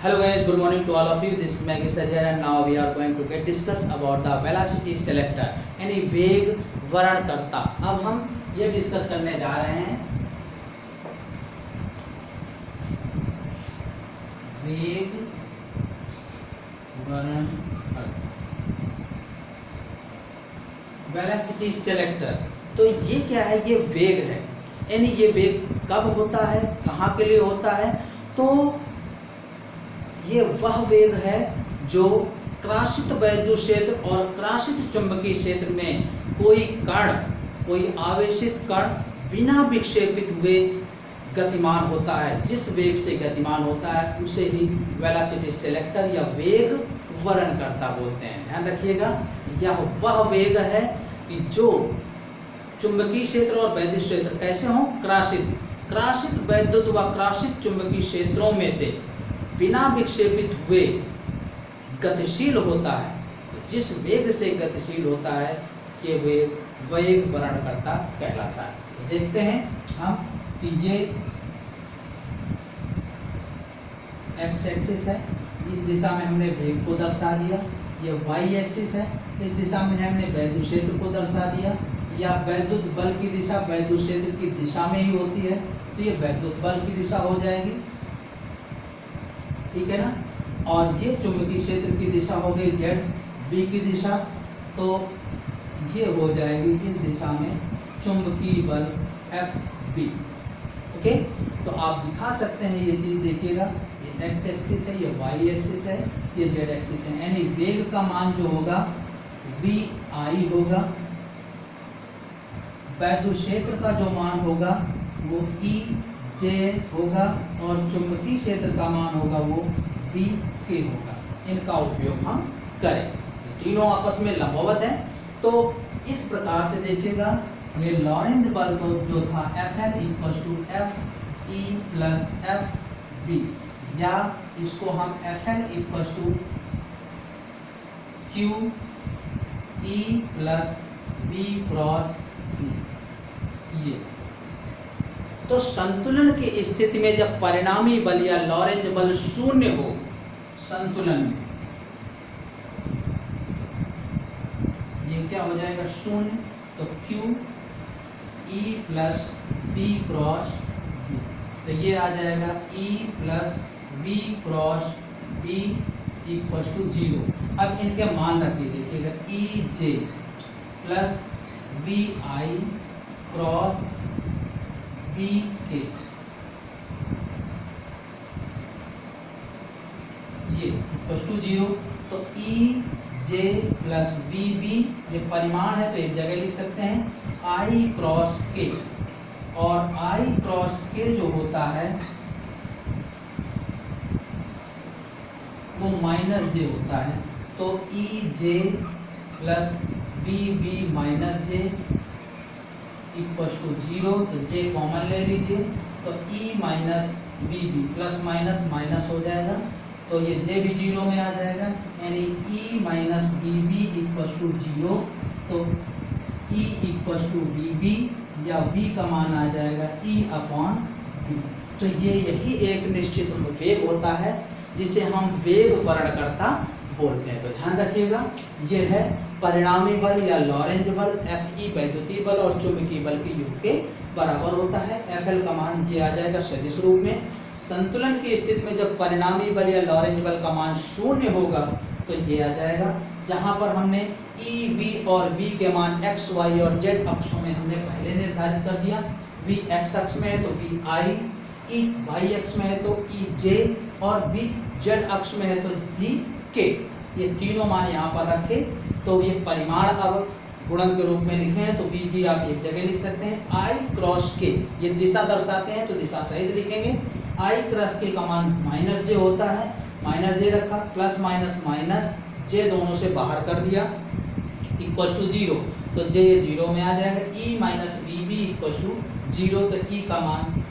Hello guys, good morning to all of you. This is Maggie sir here and now we are going to get discuss about the velocity selector यानी वेग वर्णकर्ता। अब हम ये discuss करने जा रहे हैं वेग वर्णकर्ता वेलोसिटी सेलेक्टर। तो ये क्या है? ये वेग है, यानी ये वेग कब होता है, कहाँ के लिए होता है? तो ये वह वेग है जो क्रासित वैद्युत क्षेत्र और क्रासित चुंबकीय क्षेत्र में कोई कण, कोई आवेशित कण बिना विक्षेपित हुए गतिमान होता है। जिस वेग से गतिमान होता है उसे ही वेलोसिटी सेलेक्टर या वेग वर्णकर्ता बोलते हैं। ध्यान रखिएगा, यह वह वेग है कि जो चुंबकीय क्षेत्र और वैद्युत क्षेत्र कैसे हों? क्रासित वैद्युत व क्रासित चुंबकीय क्षेत्रों में से बिना विक्षेपित हुए गतिशील होता है। तो जिस वेग से गतिशील होता है ये वेग वर्णकर्ता कहलाता है। तो देखते हैं हम कि ये एक्स एक्सिस है, इस दिशा में हमने वेग को दर्शा दिया। ये वाई एक्सिस है, इस दिशा में हमने वैद्युत क्षेत्र को दर्शा दिया। या वैद्युत बल की दिशा वैद्युत क्षेत्र की दिशा में ही होती है, तो ये वैद्युत बल की दिशा हो जाएगी, ठीक है ना। और ये चुंबकीय क्षेत्र की दिशा हो गई जेड बी की दिशा, तो ये हो जाएगी इस दिशा में चुंबकीय बल एफ बी। ओके, तो आप दिखा सकते हैं ये चीज, देखिएगा ये एक्स एक्सिस है, ये वाई एक्सिस है, ये जेड एक्सिस है। यानी वेग का मान जो होगा वी आई होगा, वैद्युत क्षेत्र का जो मान होगा वो ई जे होगा और चुंबकीय क्षेत्र का मान होगा वो बी के होगा। इनका उपयोग हम करें, तीनों आपस में लंबवत है। तो इस प्रकार से देखिएगा, ये लॉरेंज बल जो था F L equal to F E plus F B, या इसको हम F L equal to q E plus B cross B. ये तो संतुलन की स्थिति में जब परिणामी बल या लॉरेंज बल शून्य हो, संतुलन में ये क्या हो जाएगा? शून्य। तो Q E plus B cross B, तो ये आ जाएगा E plus B cross B equal to 0। अब इनके मान रखिए, देखिएगा E J plus B I cross B के, ये इक्वल टू 0। तो E J plus B B ये परिमाण है तो एक जगह लिख सकते हैं आई क्रॉस के, और आई क्रॉस के जो होता है वो माइनस जे होता है। तो E J plus B B minus J equal to 0। तो जे कॉमन ले लीजिए, तो E minus B B plus minus minus हो जाएगा, तो ये जे भी 0 में आ जाएगा, यानी E minus B B equal to 0। तो E equal to B B या v का मान आ जाएगा e अपॉन बी। तो ये यही एक निश्चित वेग होता है जिसे हम वेग वर्णकर्ता बोलते हैं। तो ध्यान रखिएगा, ये है परिणामी बल या लॉरेंज बल एफ ई वैद्युतीय बल और चुंबकीय बल के योग के बराबर होता है। एफ एल का मान ये आ जाएगा सदिश रूप में। संतुलन की स्थिति में जब परिणामी बल या लॉरेंज बल का मान शून्य होगा तो ये आ जाएगा, जहां पर हमने ई वी और बी के मान एक्स वाई और जेड अक्षों में हमने पहले निर्धारित कर दिया। वी एक्स अक्ष में है तो वी आई, ई वाई अक्ष में है तो ई जे, और बी जेड अक्ष में है तो बी के। ये तीनों मान यहाँ पर रखे, तो ये परिमाण अब गुणन के रूप में लिखे हैं, तो बी बी आप एक जगह लिख सकते हैं। आई क्रॉस के ये दिशा दर्शाते हैं तो दिशा सहित लिखेंगे। आई क्रॉस के का मान माइनस जे होता है, माइनस जे रखा, प्लस माइनस माइनस जे दोनों से बाहर कर दिया इक्वल टू 0। तो जे 0 में आ जाएगा। E minus B B equal to 0, तो ई का मान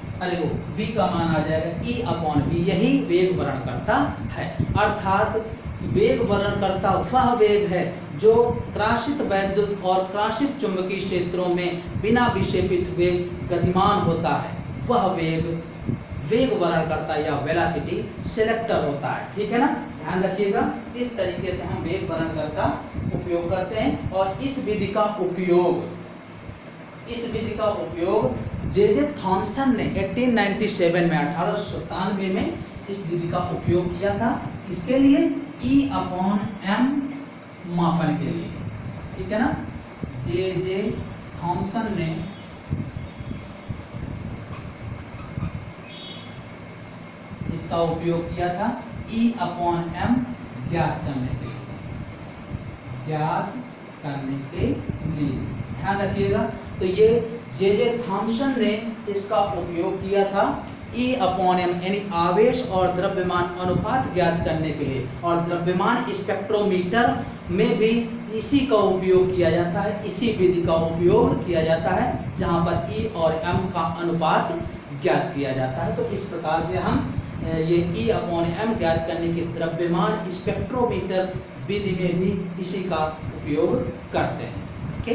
v का मान आ जाएगा e अपॉन बी। यही वेग वर्णकर्ता है, अर्थात वेग वर्णकर्ता वह वेग है जो क्रासित वैद्युत और क्रासित चुंबकीय क्षेत्रों में बिना विक्षेपित हुए गतिमान होता है। वह वेग वेग वर्णनकर्ता या वेलोसिटी सेलेक्टर होता है, ठीक है ना, ध्यान रखिएगा। इस तरीके से हम वेग वर्णनकर्ता उपयोग करते हैं। और इस विधि का उपयोग जे थॉमसन ने 1897 में 1897 में इस विधि का उपयोग किया था। इसके लिए E/m मापन के लिए, ठीक है ना। जे थॉमसन ने इसका उपयोग किया था E/m ज्ञात करने के लिए, ध्यान रखिएगा। तो ये जे थॉमसन ने इसका उपयोग किया था E/m यानी आवेश और द्रव्यमान अनुपात ज्ञात करने के लिए। और द्रव्यमान स्पेक्ट्रोमीटर में भी इसी का उपयोग किया जाता है, इसी विधि का उपयोग किया जाता है, जहां पर E और m का अनुपात ज्ञात किया जाता है। तो इस प्रकार से हम ये E/m ज्ञात करने के द्रव्यमान स्पेक्ट्रोमीटर विधि में भी इसी का उपयोग करते हैं। ओके।